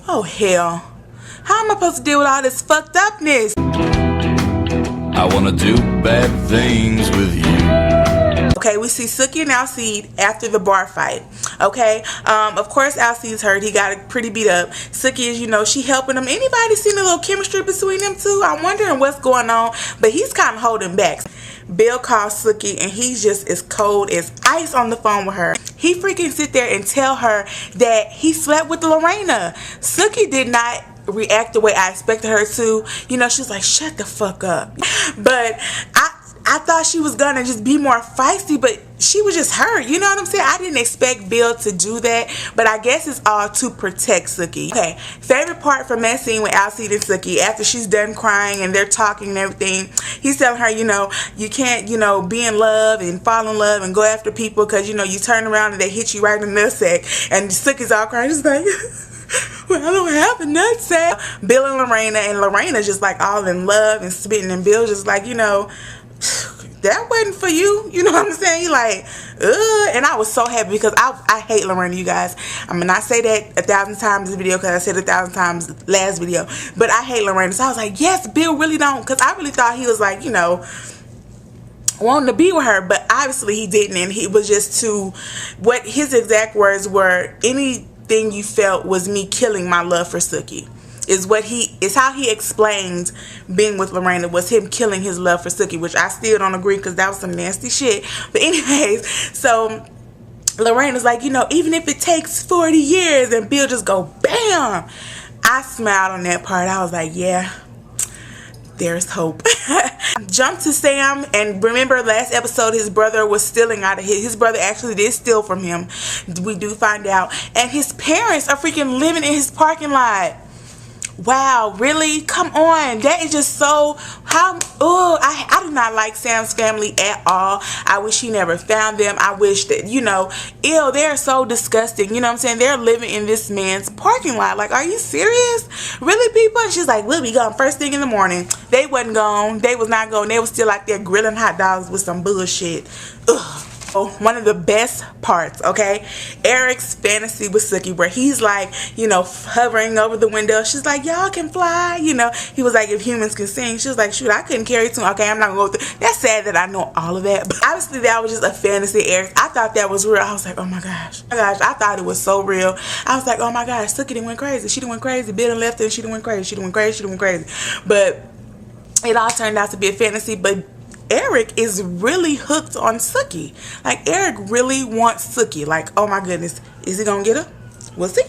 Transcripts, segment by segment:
Oh hell. How am I supposed to deal with all this fucked upness? I wanna do bad things with you. Okay, we see Sookie and Alcide after the bar fight. Okay, of course Alcide's hurt. He got pretty beat up. Sookie is, you know, she helping him. Anybody seen a little chemistry between them two? I'm wondering what's going on, but he's kind of holding back. Bill calls Sookie and he's just as cold as ice on the phone with her. He freaking sit there and tell her that he slept with Lorena. Sookie did not react the way I expected her to. You know, she's like, shut the fuck up. But I thought she was gonna just be more feisty, but she was just hurt. You know what I'm saying? I didn't expect Bill to do that, but I guess it's all to protect Sookie. Okay, favorite part from that scene with Alcide and Sookie, after she's done crying and they're talking and everything, he's telling her, you know, you can't, you know, be in love and fall in love and go after people because, you know, you turn around and they hit you right in the nutsack. And Sookie's all crying. She's like, well, I don't have a nutsack. Bill and Lorena's just like all in love and spitting, and Bill just like, you know, that wasn't for you. You know what I'm saying? He like, ugh. And I was so happy because I hate Lorena, you guys. I'm gonna not say that 1,000 times this video because I said 1,000 times last video, but I hate Lorena. So I was like, yes, Bill really don't, because I really thought he was like, you know, wanting to be with her, but obviously he didn't, and he was just too, what his exact words were, anything you felt was me killing my love for Sookie. Is how he explained being with Lorena, was him killing his love for Sookie, which I still don't agree because that was some nasty shit. But anyways, so Lorena's like, you know, even if it takes 40 years, and Bill just go bam. I smiled on that part. I was like, yeah, there's hope. Jump to Sam, and remember last episode his brother was stealing out of his brother actually did steal from him. We do find out, and his parents are freaking living in his parking lot. Wow, really? Come on. That is just so, I do not like Sam's family at all. I wish he never found them. I wish that, you know, ew, they're so disgusting. You know what I'm saying? They're living in this man's parking lot. Like, are you serious? Really, people? And she's like, we'll be gone first thing in the morning. They wasn't gone. They was not gone. They was still out there grilling hot dogs with some bullshit. Ugh. One of the best parts, okay, Eric's fantasy with Sookie, where he's like, you know, hovering over the window. She's like, y'all can fly, you know. He was like, if humans can sing. She was like, shoot, I couldn't carry two. Okay, I'm not gonna go through. That's sad that I know all of that, but obviously that was just a fantasy. Eric, I thought that was real. I was like, oh my gosh, I thought it was so real. I was like, oh my gosh, Sookie done went crazy. She done went crazy. Bill done left her and she done went crazy. She done went crazy. She done went crazy. But it all turned out to be a fantasy. But Eric is really hooked on Sookie. Like, Eric really wants Sookie. Like, oh my goodness, is he gonna get her? We'll see.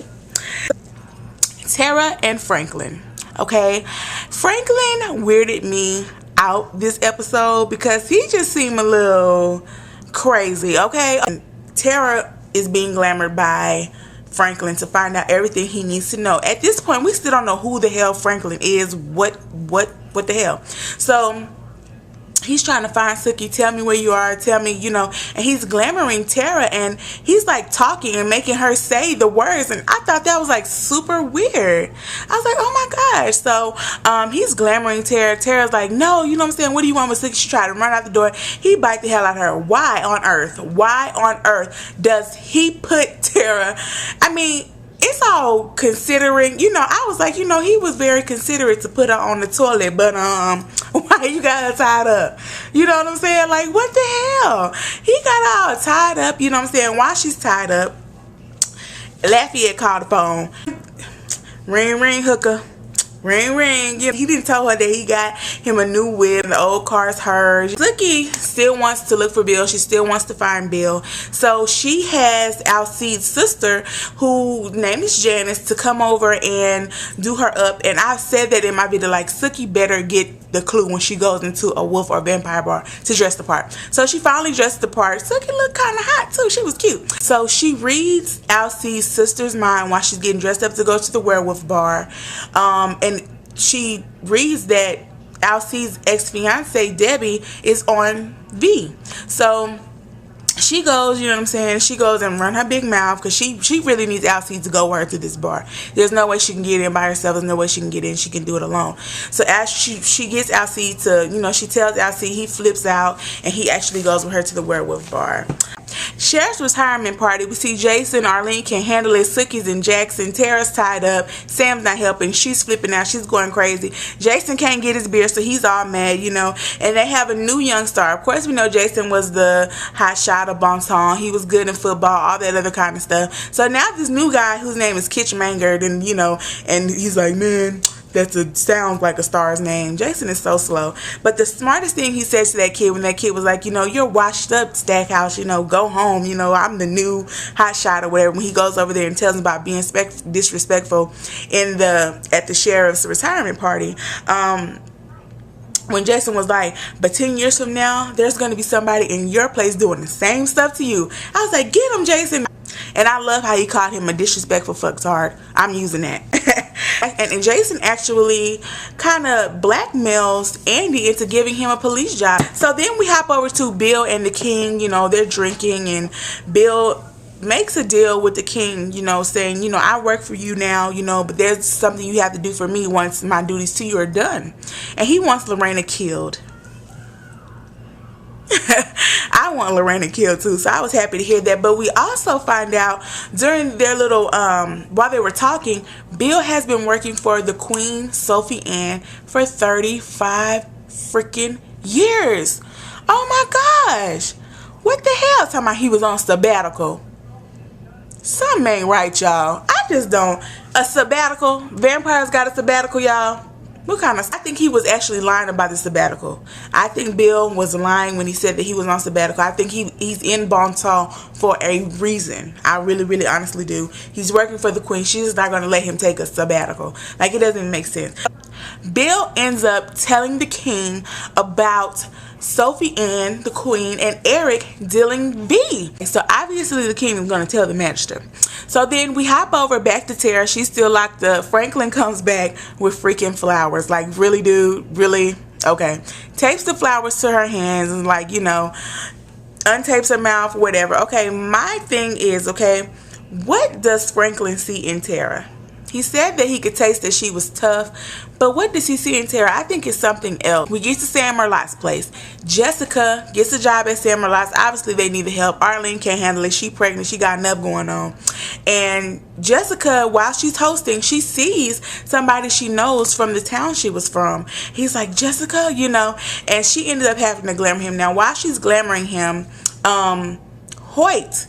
Tara and Franklin. Okay, Franklin weirded me out this episode because he just seemed a little crazy. Okay, and Tara is being glamored by Franklin to find out everything he needs to know. At this point, we still don't know who the hell Franklin is. What the hell? So he's trying to find Sookie. Tell me where you are. Tell me, you know. And he's glamoring Tara, and he's like talking and making her say the words. And I thought that was like super weird. I was like, oh my gosh. So he's glamoring Tara. Tara's like, no, you know what I'm saying? What do you want with Sookie? She tried to run out the door. He bite the hell out of her. Why on earth? Why on earth does he put Tara? I mean, it's all considering, you know, I was like, you know, he was very considerate to put her on the toilet, but why you got her tied up? You know what I'm saying? Like, what the hell? He got her all tied up, you know what I'm saying? While she's tied up, Lafayette called the phone. Ring, ring, Hookah. Ring, ring. Yeah, he didn't tell her that he got him a new whip and the old car's hers. Sookie still wants to look for Bill. She still wants to find Bill. So she has Alcide's sister, whose name is Janice, to come over and do her up. And I said that in my video, like, Sookie better get the clue when she goes into a wolf or vampire bar to dress the part. So she finally dressed the part. Sookie looked kind of hot too. She was cute. So she reads Alcide's sister's mind while she's getting dressed up to go to the werewolf bar. And she reads that Alcide's ex-fiance Debbie is on V. So she goes, you know what I'm saying, she goes and run her big mouth because she really needs Alcide to go with her to this bar. There's no way she can get in by herself. There's no way she can get in. She can do it alone. So as she gets Alcide to, you know, she tells Alcide, he flips out and he actually goes with her to the werewolf bar. Sheriff's retirement party. We see Jason, Arlene can't handle it, Sookie's and Jackson, Tara's tied up, Sam's not helping, she's flipping out, she's going crazy. Jason can't get his beer, so he's all mad, you know. And they have a new young star. Of course, we know Jason was the hot shot of bon ton. He was good in football, all that other kind of stuff. So now this new guy whose name is Kitch Mangard, and you know, and he's like, man, sounds like a star's name. Jason is so slow. But the smartest thing he said to that kid when that kid was like, you know, you're washed up, Stackhouse, you know, go home, you know, I'm the new hot shot or whatever. When he goes over there and tells him about being disrespectful at the sheriff's retirement party, when Jason was like, but 10 years from now, there's going to be somebody in your place doing the same stuff to you. I was like, get him, Jason. And I love how he called him a disrespectful fucktard. I'm using that. And Jason actually kind of blackmails Andy into giving him a police job. So then we hop over to Bill and the King. You know, they're drinking, and Bill makes a deal with the King, you know, saying, you know, I work for you now, you know, but there's something you have to do for me once my duties to you are done. And he wants Lorena killed. I want Lorena killed too, so I was happy to hear that. But we also find out during their little while they were talking, Bill has been working for the Queen Sophie Ann for 35 freaking years. Oh my gosh, what the hell? Talking about he was on sabbatical. Something ain't right, y'all. I just don't. A sabbatical? Vampires got a sabbatical, y'all? What kind of... I think he was actually lying about the sabbatical. I think Bill was lying when he said that he was on sabbatical. I think he's in bon ton for a reason. I really, really honestly do. He's working for the Queen. She's just not going to let him take a sabbatical. Like, it doesn't make sense. Bill ends up telling the King about Sophie Ann, the Queen, and Eric dealing B. So obviously the King is going to tell the Magister. So then we hop over back to Tara. She's still locked up. Franklin comes back with freaking flowers. Like, really, dude? Really? Okay. Tapes the flowers to her hands and, like, you know, untapes her mouth, whatever. Okay, my thing is, okay, what does Franklin see in Tara? He said that he could taste that she was tough, but what does he see in Tara? I think it's something else. We get to Sam Merlotte's place. Jessica gets a job at Sam Merlotte's. Obviously, they need the help. Arlene can't handle it. She's pregnant. She got enough going on. And Jessica, while she's hosting, she sees somebody she knows from the town she was from. He's like, Jessica, you know, and she ended up having to glamour him. Now, while she's glamoring him, Hoyt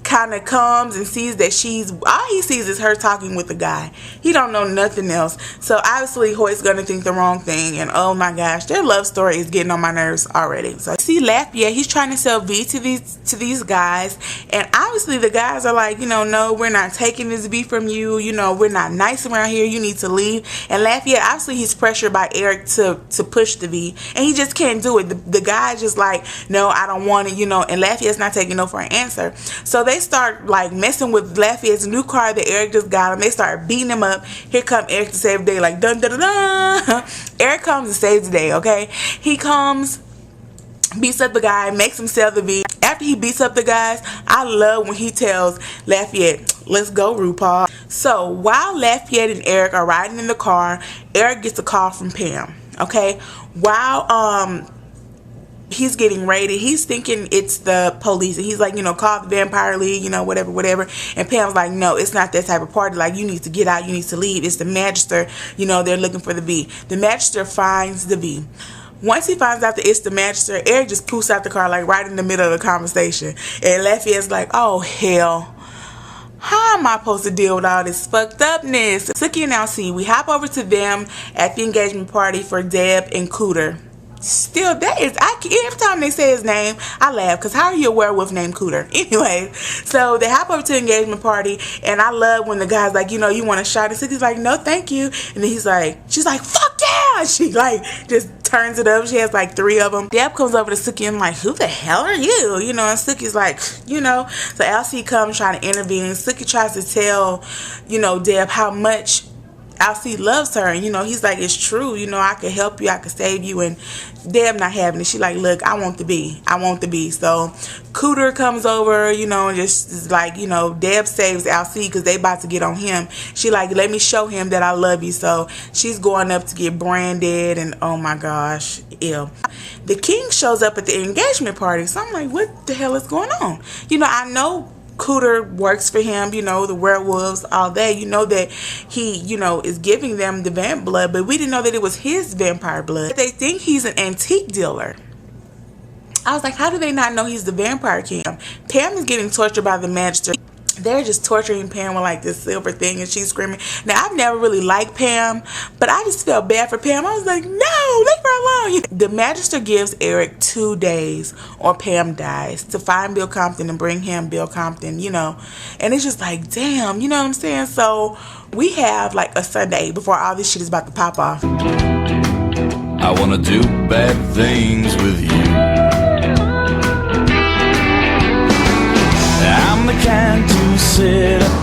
kind of comes and sees that all he sees is her talking with the guy. He don't know nothing else. So obviously Hoyt's gonna think the wrong thing, and oh my gosh, their love story is getting on my nerves already. So see Lafayette, he's trying to sell V to these guys, and obviously the guys are like, you know, no, we're not taking this V from you, you know, we're not nice around here, you need to leave. And Lafayette, obviously he's pressured by Eric to push the V, and he just can't do it. The guy's just like, no, I don't want it, you know, and Lafayette's not taking no for an answer. So they start like messing with Lafayette's new car that Eric just got him. They start beating him up. Here come Eric to save the day, like dun dun dun dun. Eric comes and saves the day, okay? He comes, beats up the guy, makes him sell the V. After he beats up the guys, I love when he tells Lafayette, let's go, RuPaul. So while Lafayette and Eric are riding in the car, Eric gets a call from Pam, okay? While he's getting raided, he's thinking it's the police, and he's like, you know, call the Vampire League, you know, whatever. And Pam's like, no, it's not that type of party. Like, you need to get out, you need to leave. It's the Magister, you know, they're looking for the V. The Magister finds the V. Once he finds out that it's the Magister, Eric just poofs out the car, like right in the middle of the conversation. And Lafayette's like, oh hell, how am I supposed to deal with all this fucked upness? Sookie and Alcee, we hop over to them at the engagement party for Deb and Cooter. Still, that is, every time they say his name, I laugh, because how are you a werewolf named Cooter? Anyway, so they hop over to the engagement party, and I love when the guy's like, you know, you want a shot? And Sookie's like, no, thank you. And then she's like, fuck yeah! She like just turns it up. She has like 3 of them. Deb comes over to Sookie and like, who the hell are you? You know, and Sookie's like, you know. So Alcee comes trying to intervene. Sookie tries to tell, you know, Deb how much Alcee loves her, and he's like, it's true, I could help you, I could save you. And Deb not having it. She like, look, I want the bee. So Cooter comes over, and just is like, Deb saves Alcee because they about to get on him. She like, let me show him that I love you. So she's going up to get branded, and oh my gosh, ew. The king shows up at the engagement party, so I'm like, what the hell is going on? I know Cooter works for him, the werewolves, all that. That he, is giving them the vamp blood, but we didn't know that it was his vampire blood. They think he's an antique dealer. I was like, how do they not know he's the vampire king? Pam is getting tortured by the magister. They're just torturing Pam with like this silver thing, and she's screaming. Now, I've never really liked Pam, but I just felt bad for Pam. I was like, no, leave her alone. The magister gives Eric 2 days or Pam dies to find Bill Compton and bring him Bill Compton, And it's just like, damn, you know what I'm saying? So we have like a Sunday before all this shit is about to pop off. I wanna do bad things with you. I'm the kind to sit up